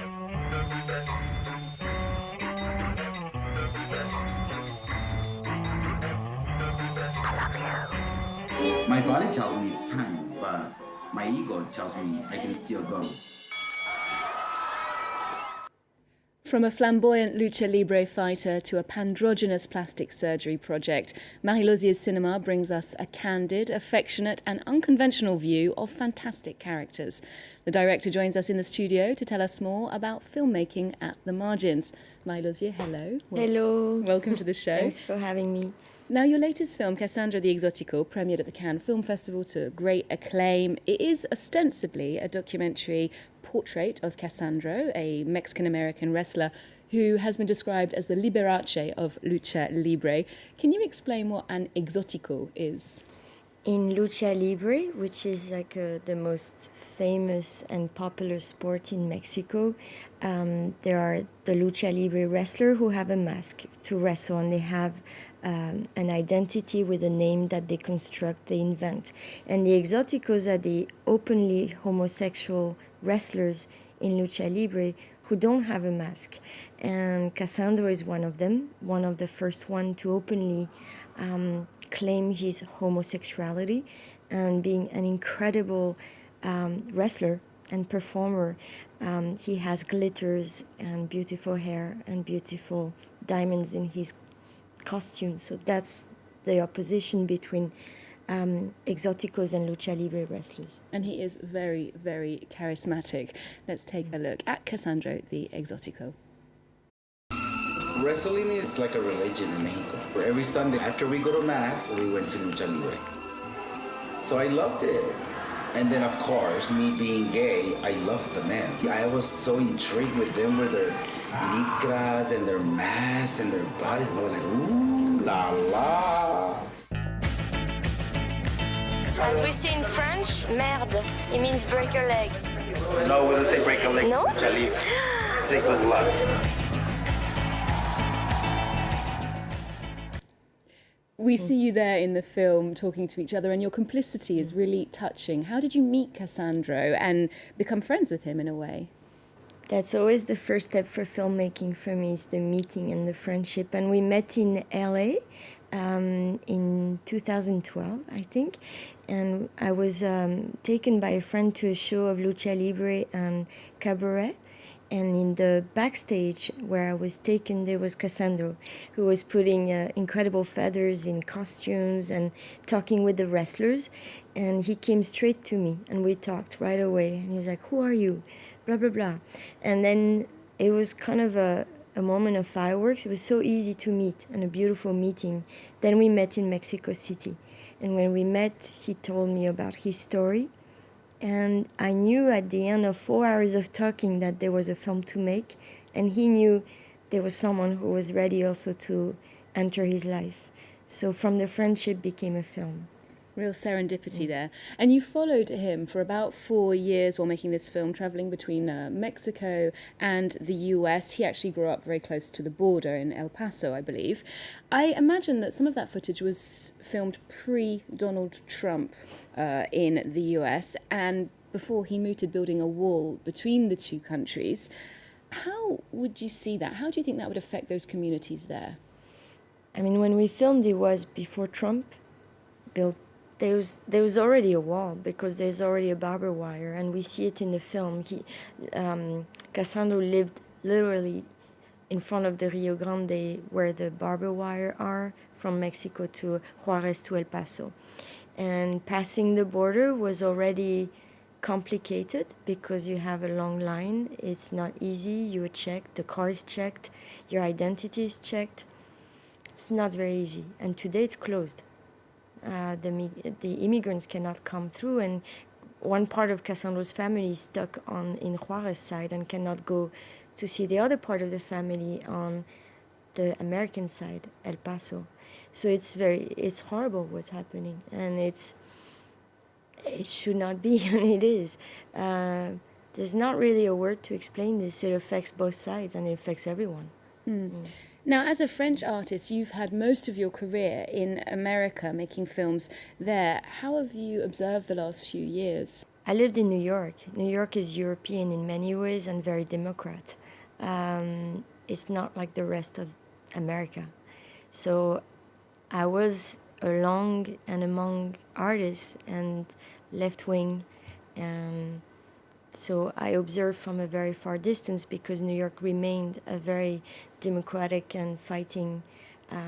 My body tells me it's time, but my ego tells me I can still go. From a flamboyant lucha libre fighter to a pandrongynous plastic surgery project, Marie Losier's cinema brings us a candid, affectionate and unconventional view of fantastic characters. The director joins us in the studio to tell us more about filmmaking at the margins. Marie Losier, hello. Hello. Welcome to the show. Thanks for having me. Now, your latest film, Cassandra the Exotico, premiered at the Cannes Film Festival to great acclaim. It is ostensibly a documentary portrait of Cassandra, a Mexican-American wrestler who has been described as the liberace of lucha libre. Can you explain what an exotico is? In lucha libre, which is like the most famous and popular sport in Mexico, there are the lucha libre wrestlers who have a mask to wrestle, and they have an identity with a name that they construct, they invent. And the exoticos are the openly homosexual wrestlers in lucha libre who don't have a mask. And Cassandra is one of them, one of the first one to openly claim his homosexuality, and being an incredible wrestler and performer. He has glitters and beautiful hair and beautiful diamonds in his costume. So that's the opposition between exoticos and lucha libre wrestlers. And he is very, very charismatic. Let's take a look at Cassandra the Exotico. Wrestling is like a religion in Mexico. Where every Sunday after we go to mass, we went to lucha libre. So I loved it. And then of course, me being gay, I loved the men. I was so intrigued with them with their licras and their masks and their bodies. I was like, ooh, la la. As we say in French, merde, it means break your leg. No, we don't say break a leg. No? Lucha libre. Say good luck. We see you there in the film talking to each other, and your complicity is really touching. How did you meet Cassandro and become friends with him in a way? That's always the first step for filmmaking for me, is the meeting and the friendship. And we met in LA in 2012, I think. And I was taken by a friend to a show of lucha libre and cabaret. And in the backstage where I was taken, there was Cassandro, who was putting incredible feathers in costumes and talking with the wrestlers. And he came straight to me, and we talked right away. And he was like, "Who are you?" Blah, blah, blah. And then it was kind of a moment of fireworks. It was so easy to meet, and a beautiful meeting. Then we met in Mexico City. And when we met, he told me about his story. And I knew at the end of 4 hours of talking that there was a film to make, and he knew there was someone who was ready also to enter his life. So from the friendship became a film. Real serendipity there. And you followed him for about 4 years while making this film, travelling between Mexico and the US. He actually grew up very close to the border in El Paso, I believe. I imagine that some of that footage was filmed pre-Donald Trump in the US and before he mooted building a wall between the two countries. How would you see that? How do you think that would affect those communities there? I mean, when we filmed, it was before Trump built. There was already a wall, because there's already a barbed wire, and we see it in the film. Cassandro lived literally in front of the Rio Grande, where the barbed wire are, from Mexico to Juarez to El Paso. And passing the border was already complicated, because you have a long line. It's not easy. You are checked, the car is checked, your identity is checked. It's not very easy. And today it's closed. The immigrants cannot come through, and one part of Cassandro's family is stuck in Juarez side and cannot go to see the other part of the family on the American side, El Paso. So it's horrible what's happening, and it should not be, and it is. There's not really a word to explain this. It affects both sides, and it affects everyone. Now, as a French artist, you've had most of your career in America making films there. How have you observed the last few years? I lived in New York. New York is European in many ways and very Democrat. It's not like the rest of America. So I was along and among artists and left-wing, and so I observed from a very far distance because New York remained a very democratic and fighting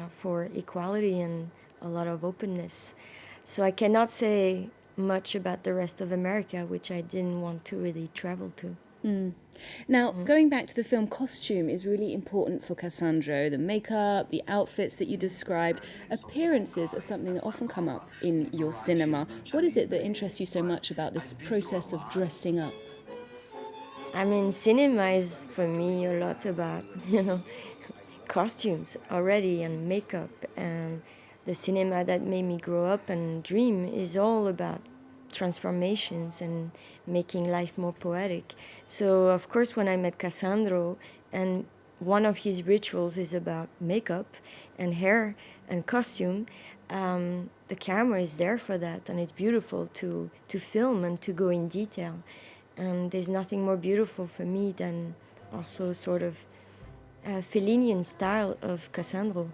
for equality and a lot of openness. So I cannot say much about the rest of America, which I didn't want to really travel to. Now, going back to the film, costume is really important for Cassandra. The makeup, the outfits that you described, appearances are something that often come up in your cinema. What is it that interests you so much about this process of dressing up? I mean, cinema is for me a lot about, costumes already and makeup. And the cinema that made me grow up and dream is all about transformations and making life more poetic. So, of course, when I met Cassandro, and one of his rituals is about makeup and hair and costume, the camera is there for that, and it's beautiful to film and to go in detail. And there's nothing more beautiful for me than also sort of a Fellinian style of Cassandro.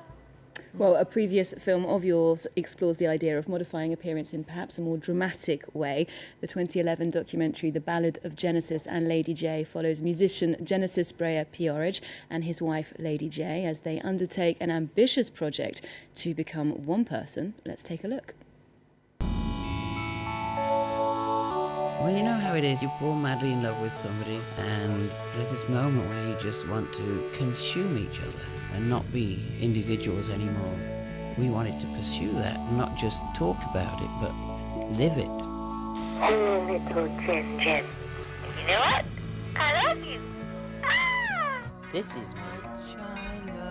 Well, a previous film of yours explores the idea of modifying appearance in perhaps a more dramatic way. The 2011 documentary The Ballad of Genesis and Lady Jaye follows musician Genesis Piorage and his wife Lady Jaye as they undertake an ambitious project to become one person. Let's take a look. Well, you know how it is, you fall madly in love with somebody and there's this moment where you just want to consume each other and not be individuals anymore. We wanted to pursue that, not just talk about it, but live it. Oh, little Jen. You know what? I love you. Ah! This is me.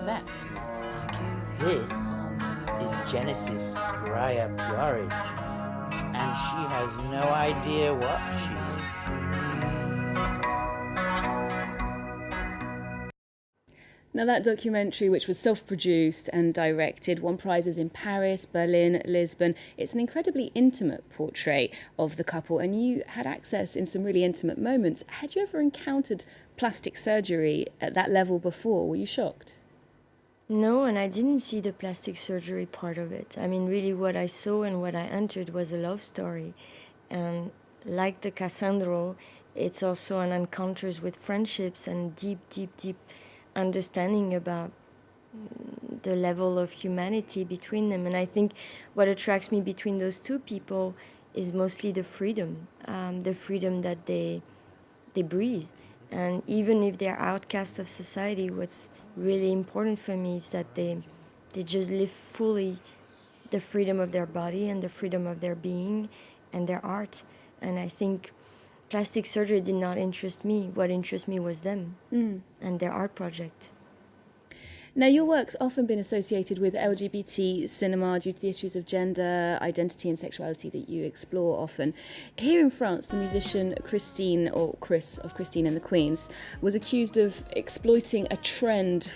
That's me. This is Genesis Piorage. And she has no idea what she is. Now, that documentary, which was self-produced and directed, won prizes in Paris, Berlin, Lisbon. It's an incredibly intimate portrait of the couple, and you had access in some really intimate moments. Had you ever encountered plastic surgery at that level before? Were you shocked? No, and I didn't see the plastic surgery part of it. I mean, really what I saw and what I entered was a love story. And like the Cassandro, it's also an encounters with friendships and deep understanding about the level of humanity between them. And I think what attracts me between those two people is mostly the freedom that they breathe. And even if they're outcasts of society, what's really important for me is that they just live fully the freedom of their body and the freedom of their being and their art. And I think plastic surgery did not interest me. What interested me was them and their art project. Now, your work's often been associated with LGBT cinema due to the issues of gender, identity and sexuality that you explore often. Here in France, the musician Christine, or Chris of Christine and the Queens, was accused of exploiting a trend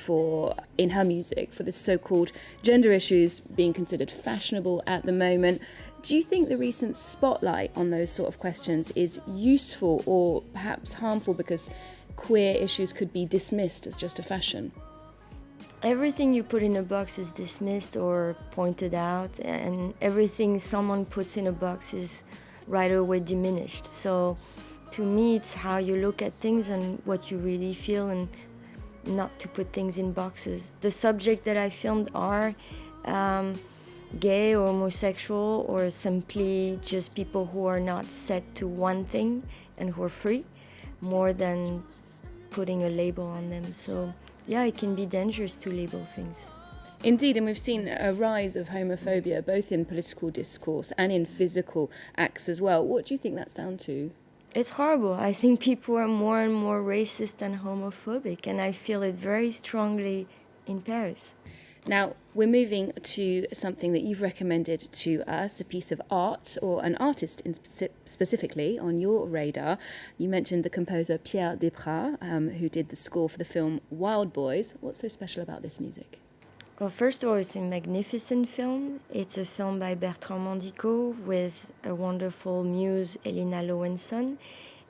in her music for this so-called gender issues being considered fashionable at the moment. Do you think the recent spotlight on those sort of questions is useful or perhaps harmful because queer issues could be dismissed as just a fashion? Everything you put in a box is dismissed or pointed out, and everything someone puts in a box is right away diminished. So to me, it's how you look at things and what you really feel, and not to put things in boxes. The subject that I filmed are gay or homosexual, or simply just people who are not set to one thing and who are free, more than putting a label on them. So yeah, it can be dangerous to label things. Indeed, and we've seen a rise of homophobia, both in political discourse and in physical acts as well. What do you think that's down to? It's horrible. I think people are more and more racist and homophobic, and I feel it very strongly in Paris. Now, we're moving to something that you've recommended to us, a piece of art, or an artist specifically on your radar. You mentioned the composer Pierre Desbras, who did the score for the film Wild Boys. What's so special about this music? Well, first of all, it's a magnificent film. It's a film by Bertrand Mandico with a wonderful muse, Elena Lowenson.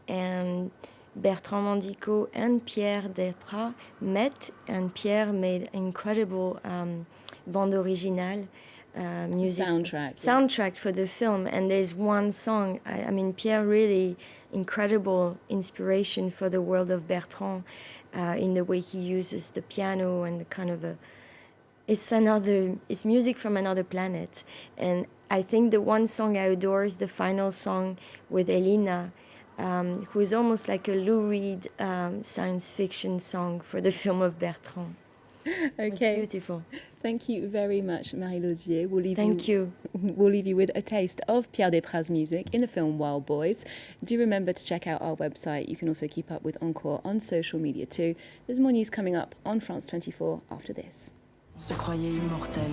And Bertrand Mandico and Pierre Desprats met, and Pierre made incredible bande originale music. Soundtrack for the film. And there's one song, I mean, Pierre really incredible inspiration for the world of Bertrand in the way he uses the piano and the kind of it's music from another planet. And I think the one song I adore is the final song with Elena, who is almost like a Lou Reed science fiction song for the film of Bertrand. Okay. It's beautiful. Thank you very much, Marie Losier. Thank you. We'll leave you with a taste of Pierre Desprats' music in the film Wild Boys. Do remember to check out our website. You can also keep up with Encore on social media too. There's more news coming up on France 24 after this. Se croyait immortel.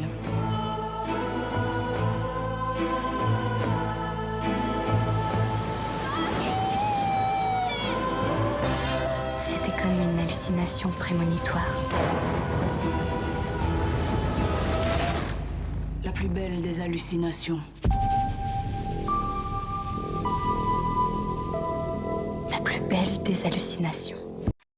C'était comme une hallucination prémonitoire. La plus belle des hallucinations. La plus belle des hallucinations.